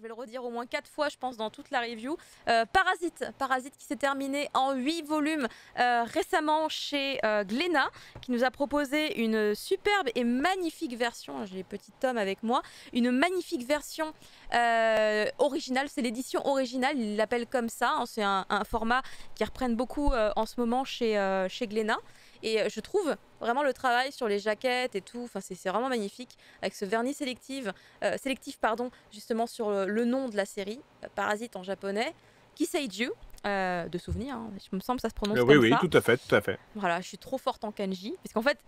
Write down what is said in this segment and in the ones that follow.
vais le redire au moins 4 fois, je pense, dans toute la review. Parasite qui s'est terminé en 8 volumes récemment chez Glénat, qui nous a proposé une superbe et magnifique version, j'ai les petits tomes avec moi, une magnifique version originale, c'est l'édition originale, ils l'appellent comme ça, hein, c'est un format qui reprennent beaucoup en ce moment chez Glénat. Et je trouve vraiment le travail sur les jaquettes et tout, enfin, c'est vraiment magnifique, avec ce vernis sélectif pardon, justement sur le nom de la série, Parasite en japonais, Kiseiju, de souvenir, hein, je me semble que ça se prononce comme ça. Oui, tout à fait, tout à fait. Voilà, je suis trop forte en kanji, parce qu'en fait,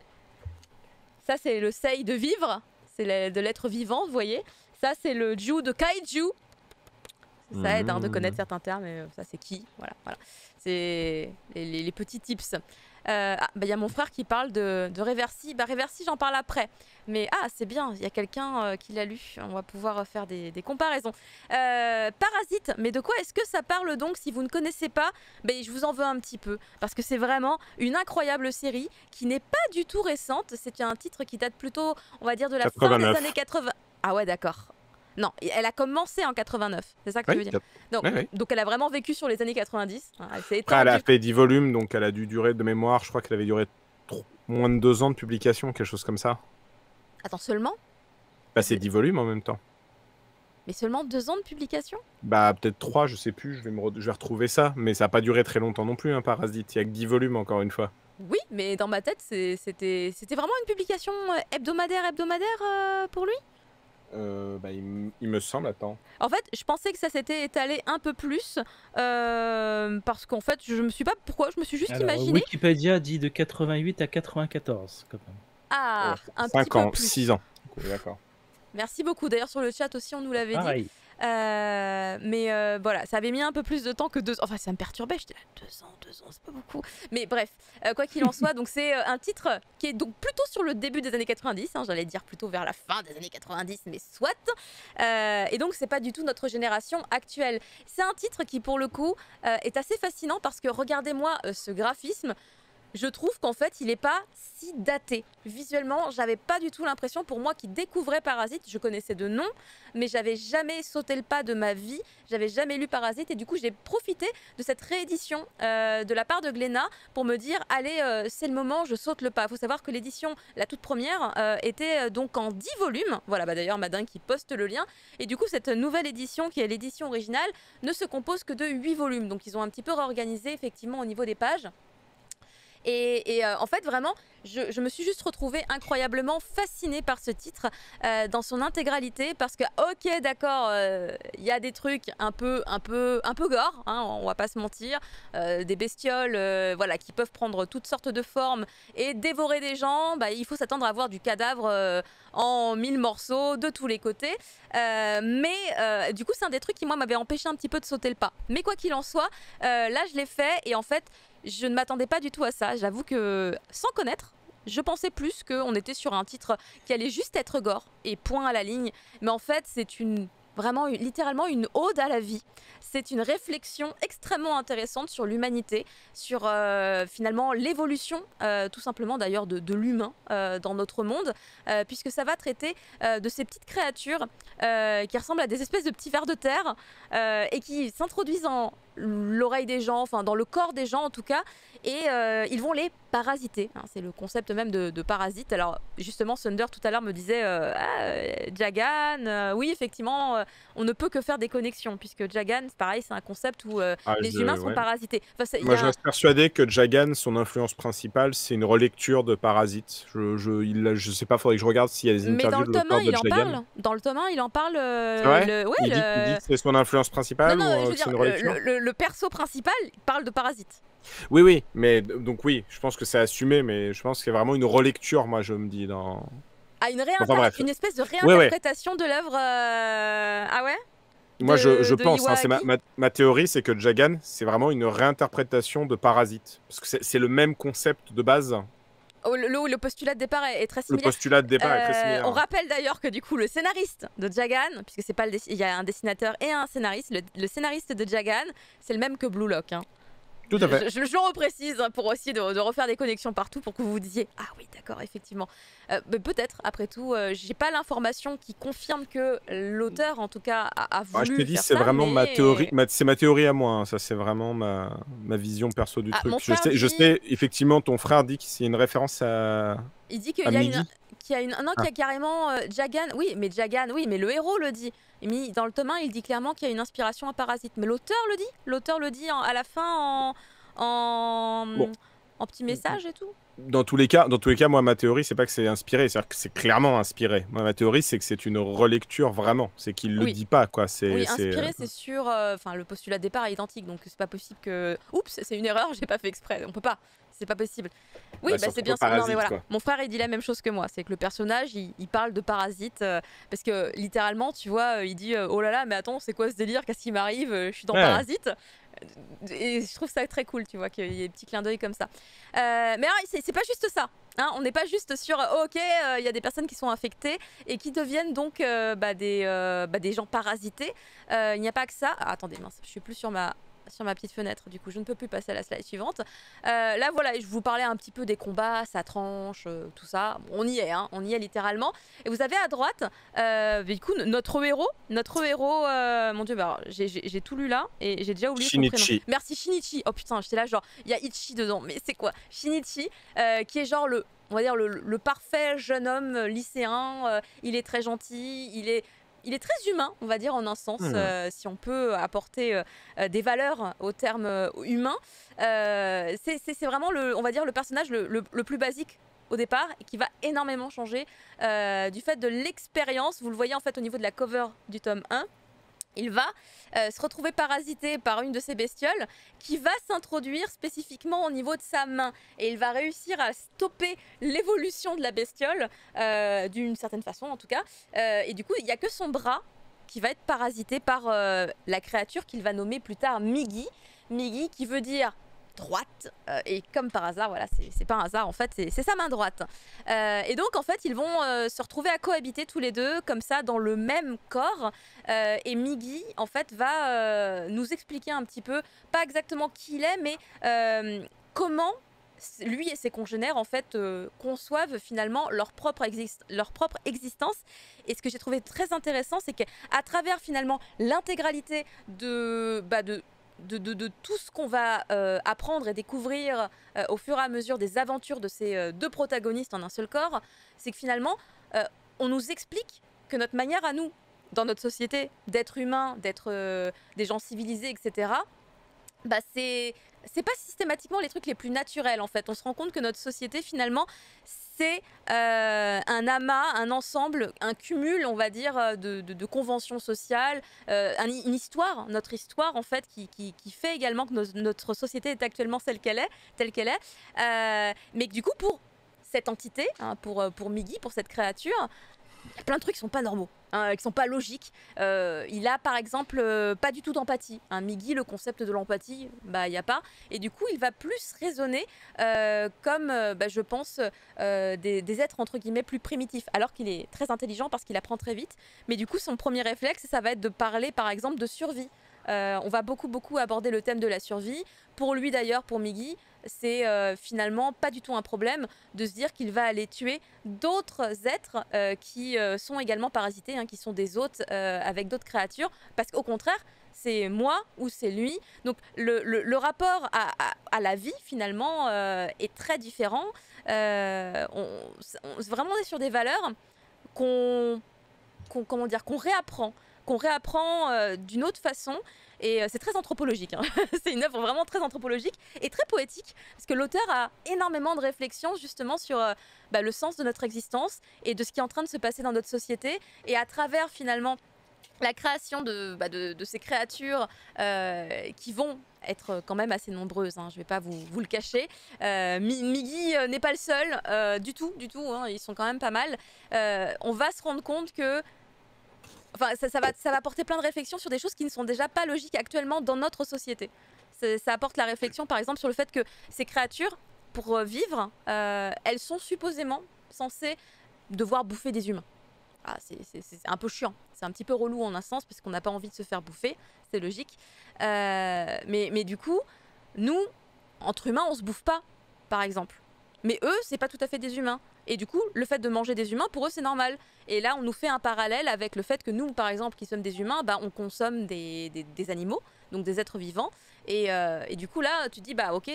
ça c'est le sei de vivre, c'est de l'être vivant, vous voyez. Ça c'est le ju de kaiju. Ça aide hein, de connaître certains termes, mais ça c'est qui, voilà. C'est les petits tips. Y a mon frère qui parle de Reversi. Reversi, j'en parle après. Mais c'est bien, il y a quelqu'un qui l'a lu. On va pouvoir faire des comparaisons. Parasite, mais de quoi est-ce que ça parle donc si vous ne connaissez pas? Je vous en veux un petit peu. Parce que c'est vraiment une incroyable série qui n'est pas du tout récente. C'est un titre qui date plutôt, on va dire, de la 89. fin des années 80. Ah ouais, d'accord. Non, elle a commencé en 89, c'est ça que tu veux dire. Donc elle a vraiment vécu sur les années 90. Après, elle a fait 10 volumes, donc elle a dû durer de mémoire, je crois qu'elle avait duré moins de 2 ans de publication, quelque chose comme ça. Attends, seulement? C'est 10 volumes en même temps. Mais seulement 2 ans de publication? Peut-être 3, je sais plus, je vais retrouver ça, mais ça n'a pas duré très longtemps non plus, hein, Parasite, il y a que 10 volumes encore une fois. Oui, mais dans ma tête, c'était vraiment une publication hebdomadaire pour lui? Il me semble, attends. En fait, je pensais que ça s'était étalé un peu plus parce qu'en fait, je me suis pas pourquoi, je me suis juste imaginé. Wikipédia dit de 88 à 94 quand même. Un 5 petit peu ans, plus. 6 ans. D'accord. Merci beaucoup. D'ailleurs, sur le chat aussi, on nous l'avait dit. Voilà, ça avait mis un peu plus de temps que 2 ans. Enfin, ça me perturbait. J'étais là, 2 ans, c'est pas beaucoup. Mais bref, quoi qu'il en soit, donc c'est un titre qui est donc plutôt sur le début des années 90. Hein, j'allais dire plutôt vers la fin des années 90, mais soit. Et donc, c'est pas du tout notre génération actuelle. C'est un titre qui, pour le coup, est assez fascinant parce que regardez-moi ce graphisme. Je trouve qu'en fait, il n'est pas si daté. Visuellement, j'avais pas du tout l'impression, pour moi qui découvrais Parasite, je connaissais de nom, mais j'avais jamais sauté le pas de ma vie, j'avais jamais lu Parasite, et du coup, j'ai profité de cette réédition de la part de Glénat pour me dire, allez, c'est le moment, je saute le pas. Il faut savoir que l'édition, la toute première, était donc en 10 volumes. Voilà, d'ailleurs, Madin qui poste le lien. Et du coup, cette nouvelle édition, qui est l'édition originale, ne se compose que de 8 volumes. Donc, ils ont un petit peu réorganisé, effectivement, au niveau des pages. Et en fait, vraiment, je me suis juste retrouvée incroyablement fascinée par ce titre dans son intégralité parce que, ok, d'accord, il y a des trucs un peu gore, hein, on va pas se mentir, des bestioles voilà, qui peuvent prendre toutes sortes de formes et dévorer des gens. Il faut s'attendre à avoir du cadavre en 1000 morceaux de tous les côtés. Mais du coup, c'est un des trucs qui, moi, m'avait empêché un petit peu de sauter le pas. Mais quoi qu'il en soit, là, je l'ai fait et en fait, je ne m'attendais pas du tout à ça. J'avoue que, sans connaître, je pensais plus qu'on était sur un titre qui allait juste être gore et point à la ligne. Mais en fait, c'est vraiment littéralement une ode à la vie. C'est une réflexion extrêmement intéressante sur l'humanité, sur finalement l'évolution tout simplement d'ailleurs de l'humain dans notre monde, puisque ça va traiter de ces petites créatures qui ressemblent à des espèces de petits vers de terre et qui s'introduisent dans l'oreille des gens, enfin dans le corps des gens en tout cas, et ils vont les parasiter. Hein, c'est le concept même de parasite. Alors justement, Thunder tout à l'heure me disait Jagan, oui effectivement, on ne peut que faire des connexions, puisque Jagan, c'est pareil, c'est un concept où les humains sont parasités. Enfin, moi je reste persuadé que Jagan, son influence principale, c'est une relecture de Parasite. Je sais pas, faudrait que je regarde s'il y a des interviews de l'auteur de Jagan. Dans le tome 1, il en parle. Il dit que c'est son influence principale ou c'est une relecture? Le perso principal parle de Parasite. Oui, mais donc oui, je pense que c'est assumé, mais je pense que c'est vraiment une relecture, moi je me dis dans. Une espèce de réinterprétation de l'œuvre. Ah ouais. Moi je pense, hein, c'est ma théorie, c'est que Jagan, c'est vraiment une réinterprétation de Parasite, parce que c'est le même concept de base. Le postulat de départ est très similaire. Le postulat de départ est très similaire. On rappelle d'ailleurs que du coup le scénariste de Jagan, puisque c'est pas il y a un dessinateur et un scénariste, le scénariste de Jagan, c'est le même que Blue Lock. Hein. Tout à fait. Je le reprécise pour essayer de refaire des connexions partout pour que vous vous disiez ah oui d'accord effectivement. Peut-être après tout, j'ai pas l'information qui confirme que l'auteur en tout cas a voulu. Je te dis faire c'est ça, vraiment mais... ma théorie, c'est ma théorie à moi. Hein. Ça c'est vraiment ma vision perso du truc. Je sais effectivement ton frère dit que c'est une référence à. Il dit qu'il y a une. Qu'il y a carrément Jagan, oui, mais le héros le dit. Dans le tome 1, il dit clairement qu'il y a une inspiration à Parasite. Mais l'auteur le dit à la fin en petit message et tout. Dans tous les cas, moi, ma théorie, c'est pas que c'est inspiré, c'est-à-dire que c'est clairement inspiré. Moi, ma théorie, c'est que c'est une relecture vraiment. C'est qu'il le dit pas, quoi. Oui, inspiré, c'est sûr. Enfin, le postulat de départ est identique, donc c'est pas possible que. Oups, c'est une erreur, j'ai pas fait exprès. On peut pas. C'est pas possible. Oui, c'est bien ça. Non, mais voilà. Mon frère, il dit la même chose que moi. C'est que le personnage, il parle de parasite parce que littéralement, tu vois, il dit oh là là, mais attends, c'est quoi ce délire? Qu'est-ce qui m'arrive? Je suis dans Parasite. Et je trouve ça très cool, tu vois, qu'il y ait des petits clins d'œil comme ça. Mais alors, c'est pas juste ça. Hein, on n'est pas juste sur ok, il y a des personnes qui sont infectées et qui deviennent donc des gens parasités. Il n'y a pas que ça. Ah, attendez, mince, je suis plus sur ma petite fenêtre, du coup je ne peux plus passer à la slide suivante. Là voilà, je vous parlais un petit peu des combats, ça tranche, tout ça. On y est, hein, on y est littéralement. Et vous avez à droite, du coup, notre héros, mon dieu, bah, j'ai tout lu là et j'ai déjà oublié son prénom. Merci, Shinichi. Oh putain, j'étais là genre, il y a Ichi dedans, mais c'est quoi? Shinichi, qui est genre on va dire le parfait jeune homme lycéen. Il est très gentil, il est très humain, on va dire en un sens, si on peut apporter des valeurs au terme humain. C'est vraiment on va dire le personnage le plus basique au départ et qui va énormément changer du fait de l'expérience. Vous le voyez en fait au niveau de la cover du tome 1. Il va se retrouver parasité par une de ces bestioles qui va s'introduire spécifiquement au niveau de sa main. Et il va réussir à stopper l'évolution de la bestiole, d'une certaine façon en tout cas. Et du coup, il n'y a que son bras qui va être parasité par la créature qu'il va nommer plus tard Migi. Migi qui veut dire droite, et comme par hasard, voilà, c'est pas un hasard en fait, c'est sa main droite. Et donc en fait ils vont se retrouver à cohabiter tous les deux comme ça dans le même corps, et Migi en fait va nous expliquer un petit peu, pas exactement qui il est, mais comment lui et ses congénères en fait conçoivent finalement leur propre existence. Et ce que j'ai trouvé très intéressant, c'est qu'à travers finalement l'intégralité de tout ce qu'on va apprendre et découvrir au fur et à mesure des aventures de ces deux protagonistes en un seul corps, c'est que finalement, on nous explique que notre manière à nous, dans notre société, d'être humain, d'être des gens civilisés, etc., bah c'est pas systématiquement les trucs les plus naturels en fait. On se rend compte que notre société finalement c'est un amas, un ensemble, un cumul on va dire de conventions sociales, une histoire, notre histoire en fait qui fait également que notre société est actuellement telle qu'elle est, mais que du coup pour cette entité, hein, pour Migi, pour cette créature, il y a plein de trucs qui sont pas normaux, hein, qui sont pas logiques. Il a par exemple pas du tout d'empathie. Migi, le concept de l'empathie, bah il y a pas. Et du coup, il va plus raisonner comme, je pense, des êtres entre guillemets plus primitifs. Alors qu'il est très intelligent parce qu'il apprend très vite. Mais du coup, son premier réflexe, ça va être de parler par exemple de survie. On va beaucoup aborder le thème de la survie. Pour lui d'ailleurs, pour Migi, c'est finalement pas du tout un problème de se dire qu'il va aller tuer d'autres êtres qui sont également parasités, hein, qui sont des hôtes avec d'autres créatures, parce qu'au contraire, c'est moi ou c'est lui. Donc le rapport à la vie finalement est très différent. Vraiment on est sur des valeurs qu'on réapprend d'une autre façon. Et c'est très anthropologique, hein. C'est une œuvre vraiment très anthropologique et très poétique, parce que l'auteur a énormément de réflexions justement sur le sens de notre existence et de ce qui est en train de se passer dans notre société. Et à travers finalement la création de ces créatures qui vont être quand même assez nombreuses, hein, je ne vais pas vous le cacher. Migi n'est pas le seul, du tout, hein, ils sont quand même pas mal. On va se rendre compte que ça va apporter plein de réflexions sur des choses qui ne sont déjà pas logiques actuellement dans notre société. Ça apporte la réflexion par exemple sur le fait que ces créatures, pour vivre, elles sont supposément censées devoir bouffer des humains. C'est un peu chiant, c'est un petit peu relou en un sens parce qu'on n'a pas envie de se faire bouffer, c'est logique. Mais du coup, nous, entre humains, on se bouffe pas, par exemple. Mais eux, c'est pas tout à fait des humains. Et du coup, le fait de manger des humains, pour eux, c'est normal. Et là, on nous fait un parallèle avec le fait que nous, par exemple, qui sommes des humains, bah, on consomme des animaux, donc des êtres vivants. Et du coup, là, tu te dis, bah ok,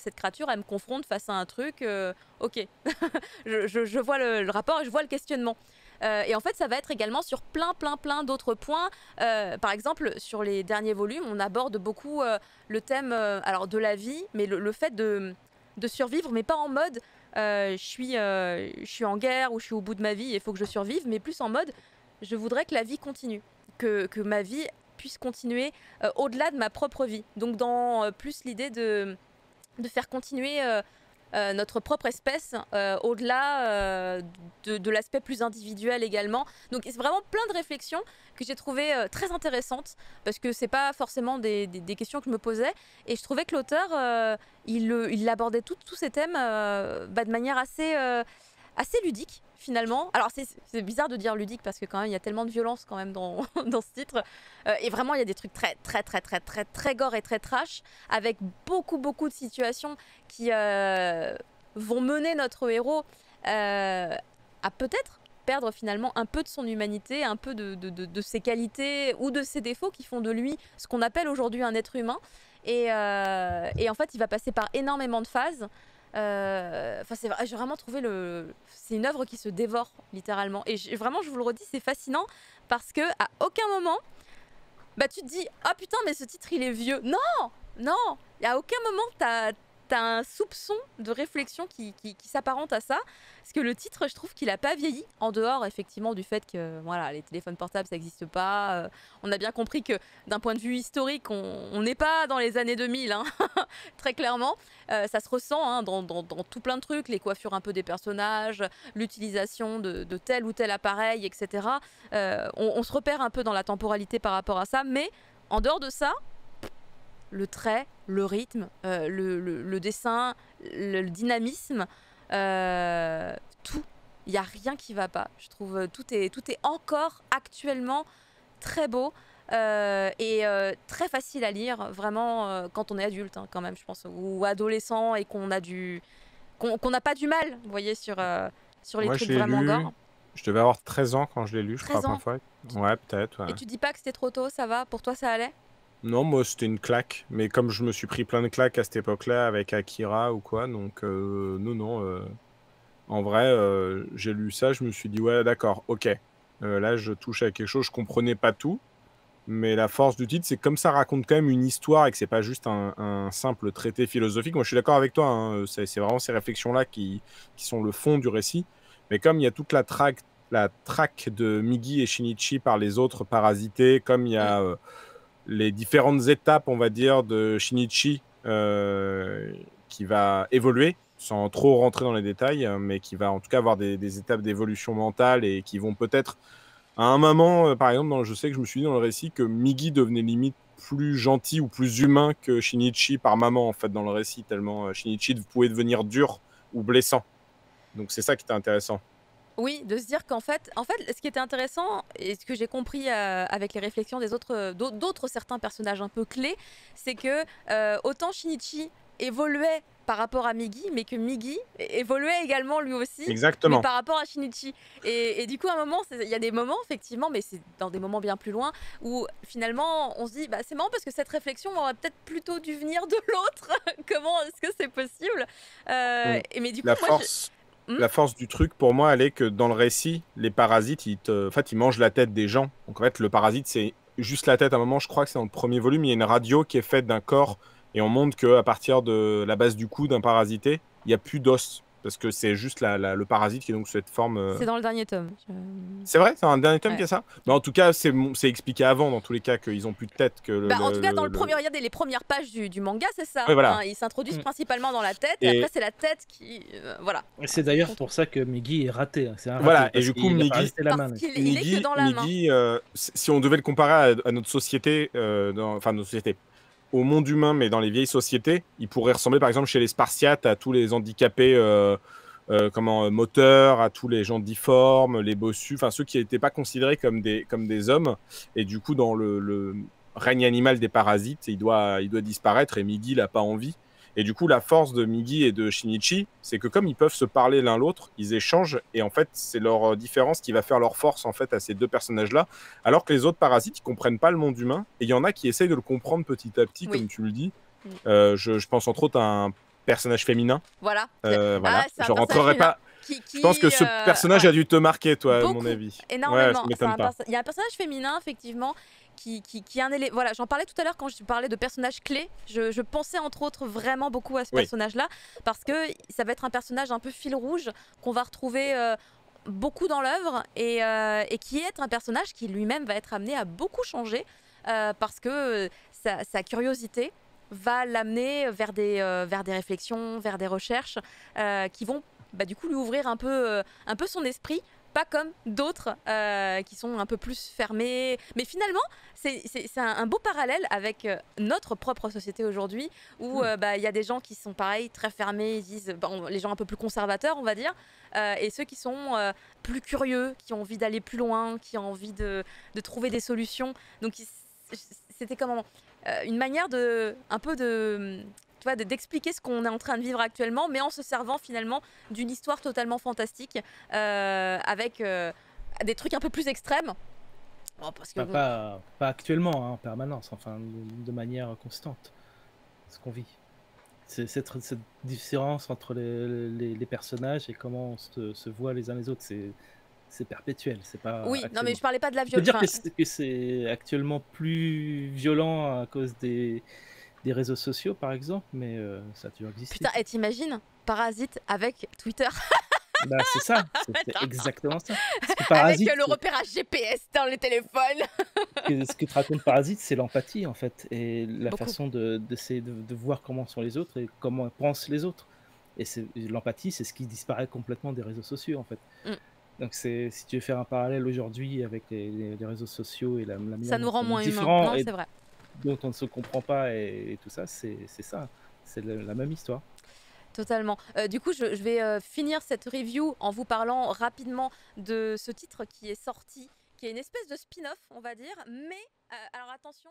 cette créature, elle me confronte face à un truc. Ok, je vois le rapport et je vois le questionnement. Et en fait, ça va être également sur plein d'autres points. Par exemple, sur les derniers volumes, on aborde beaucoup le thème alors de la vie, mais le fait de survivre, mais pas en mode je suis en guerre ou je suis au bout de ma vie et il faut que je survive, mais plus en mode je voudrais que la vie continue, que ma vie puisse continuer au-delà de ma propre vie. Donc dans plus l'idée de faire continuer notre propre espèce au-delà de l'aspect plus individuel également. Donc c'est vraiment plein de réflexions que j'ai trouvées très intéressantes parce que c'est pas forcément des questions que je me posais et je trouvais que l'auteur il abordait tous ces thèmes de manière assez ludique finalement. Alors c'est bizarre de dire ludique parce que quand même il y a tellement de violence quand même dans ce titre et vraiment il y a des trucs très gore et très trash avec beaucoup de situations qui vont mener notre héros à peut-être perdre finalement un peu de son humanité, un peu de ses qualités ou de ses défauts qui font de lui ce qu'on appelle aujourd'hui un être humain et en fait il va passer par énormément de phases. J'ai vraiment trouvé c'est une œuvre qui se dévore littéralement et vraiment je vous le redis, c'est fascinant parce que à aucun moment tu te dis ah putain mais ce titre il est vieux. Non, il y a aucun moment t'as un soupçon de réflexion qui s'apparente à ça parce que le titre je trouve qu'il a pas vieilli en dehors effectivement du fait que voilà les téléphones portables ça n'existe pas, on a bien compris que d'un point de vue historique on n'est pas dans les années 2000 hein, très clairement ça se ressent hein, dans tout plein de trucs, les coiffures un peu des personnages, l'utilisation de tel ou tel appareil etc. On se repère un peu dans la temporalité par rapport à ça, mais en dehors de ça le trait, le rythme, le dessin, le dynamisme, tout. Il n'y a rien qui ne va pas. Je trouve tout est encore actuellement très beau et très facile à lire, vraiment quand on est adulte hein, quand même, je pense, ou adolescent et qu'on n'a pas du mal, vous voyez, sur les Moi, trucs vraiment gore. Je devais avoir 13 ans quand je l'ai lu, je crois, la première fois. Ouais, peut-être. Ouais. Et tu dis pas que c'était trop tôt, ça va? Pour toi, ça allait? Non, moi c'était une claque, mais comme je me suis pris plein de claques à cette époque-là avec Akira ou quoi, donc non. En vrai, j'ai lu ça, je me suis dit ouais d'accord, ok. Là je touche à quelque chose, je comprenais pas tout, mais la force du titre, c'est comme ça raconte quand même une histoire et que c'est pas juste un simple traité philosophique. Moi je suis d'accord avec toi, hein, c'est vraiment ces réflexions-là qui sont le fond du récit, mais comme il y a toute la traque de Migi et Shinichi par les autres parasités, comme il y a les différentes étapes, on va dire, de Shinichi qui va évoluer, sans trop rentrer dans les détails, mais qui va en tout cas avoir des étapes d'évolution mentale et qui vont peut-être, à un moment, par exemple, je sais que je me suis dit dans le récit que Migi devenait limite plus gentil ou plus humain que Shinichi par moment, en fait, dans le récit, tellement Shinichi pouvait devenir dur ou blessant. Donc c'est ça qui était intéressant. Oui, de se dire qu'en fait, ce qui était intéressant et ce que j'ai compris avec les réflexions d'autres certains personnages un peu clés, c'est que autant Shinichi évoluait par rapport à Migi, mais que Migi évoluait également lui aussi, exactement, mais par rapport à Shinichi. Et du coup, à un moment, il y a des moments, effectivement, mais c'est dans des moments bien plus loin, où finalement, on se dit, c'est marrant parce que cette réflexion aurait peut-être plutôt dû venir de l'autre. Comment est-ce que c'est possible mais du coup, la force du truc, pour moi, elle est que dans le récit, les parasites, ils mangent la tête des gens. Donc en fait, le parasite, c'est juste la tête. À un moment, je crois que c'est dans le premier volume, il y a une radio qui est faite d'un corps et on montre qu'à partir de la base du cou d'un parasité, il n'y a plus d'os. Parce que c'est juste le parasite qui est donc cette forme... C'est dans le dernier tome. C'est vrai? C'est un dernier tome qui a ça? Mais en tout cas, c'est expliqué avant, dans tous les cas, qu'ils ont plus de tête que... en tout cas, dans regardez les premières pages du manga, c'est ça. Ouais, voilà. Hein, ils s'introduisent principalement dans la tête, et après, c'est la tête qui... voilà. C'est d'ailleurs pour ça que Migi est raté. Un raté voilà, et du coup, Migi... il est que dans la main. Si on devait le comparer à notre société, notre société, au monde humain, mais dans les vieilles sociétés, il pourrait ressembler par exemple chez les Spartiates à tous les handicapés moteurs, à tous les gens difformes, les bossus, enfin ceux qui n'étaient pas considérés comme des hommes. Et du coup, dans le règne animal des parasites, il doit disparaître et Migi n'a pas envie. Et du coup, la force de Migi et de Shinichi, c'est que comme ils peuvent se parler l'un l'autre, ils échangent, et en fait, c'est leur différence qui va faire leur force en fait à ces deux personnages-là, alors que les autres parasites, ils comprennent pas le monde humain, et il y en a qui essayent de le comprendre petit à petit, Oui. comme tu le dis. Mm. Je pense entre autres à un personnage féminin. Voilà. Voilà. C'est un Je personnage rentrerai féminin pas. Je pense que ce personnage a dû te marquer, toi, à mon beaucoup, avis. énormément. Ouais, ça m'étonne pas. Il y a un personnage féminin, effectivement, qui est un élément. Voilà, j'en parlais tout à l'heure quand je parlais de personnages clés. Je pensais entre autres vraiment beaucoup à ce Oui. personnage-là, parce que ça va être un personnage un peu fil rouge qu'on va retrouver beaucoup dans l'œuvre, et qui est un personnage qui lui-même va être amené à beaucoup changer, parce que sa curiosité va l'amener vers des réflexions, vers des recherches qui vont du coup lui ouvrir un peu son esprit, pas comme d'autres qui sont un peu plus fermés. Mais finalement, c'est un beau parallèle avec notre propre société aujourd'hui, où y a des gens qui sont pareil, très fermés, ils disent, les gens un peu plus conservateurs, on va dire, et ceux qui sont plus curieux, qui ont envie d'aller plus loin, qui ont envie de trouver des solutions. Donc c'était comment une manière d'expliquer ce qu'on est en train de vivre actuellement, mais en se servant finalement d'une histoire totalement fantastique, avec des trucs un peu plus extrêmes. Bon, parce que Pas actuellement, hein, en permanence, enfin de manière constante, ce qu'on vit. C'est cette différence entre les personnages et comment on se voit les uns les autres, c'est perpétuel, c'est pas oui, non, actuellement. mais je parlais pas de la Je peux violence. dire que c'est actuellement plus violent à cause des réseaux sociaux, par exemple, mais ça a toujours existé. Putain, et t'imagines Parasite avec Twitter Bah, c'est ça, c'est exactement ça. Parce que Parasite, avec le repérage GPS dans les téléphones. ce que te raconte Parasite, c'est l'empathie, en fait, et la Beaucoup. façon d'essayer de voir comment sont les autres et comment pensent les autres. Et l'empathie, c'est ce qui disparaît complètement des réseaux sociaux, en fait. Mm. Donc, si tu veux faire un parallèle aujourd'hui avec les réseaux sociaux et la manière Ça nous dont rend on est moins humains. différent Non, et c'est vrai. dont on ne se comprend pas et tout ça, c'est ça. C'est la même histoire. Totalement. Du coup, je vais finir cette review en vous parlant rapidement de ce titre qui est sorti, qui est une espèce de spin-off, on va dire. Mais, alors attention...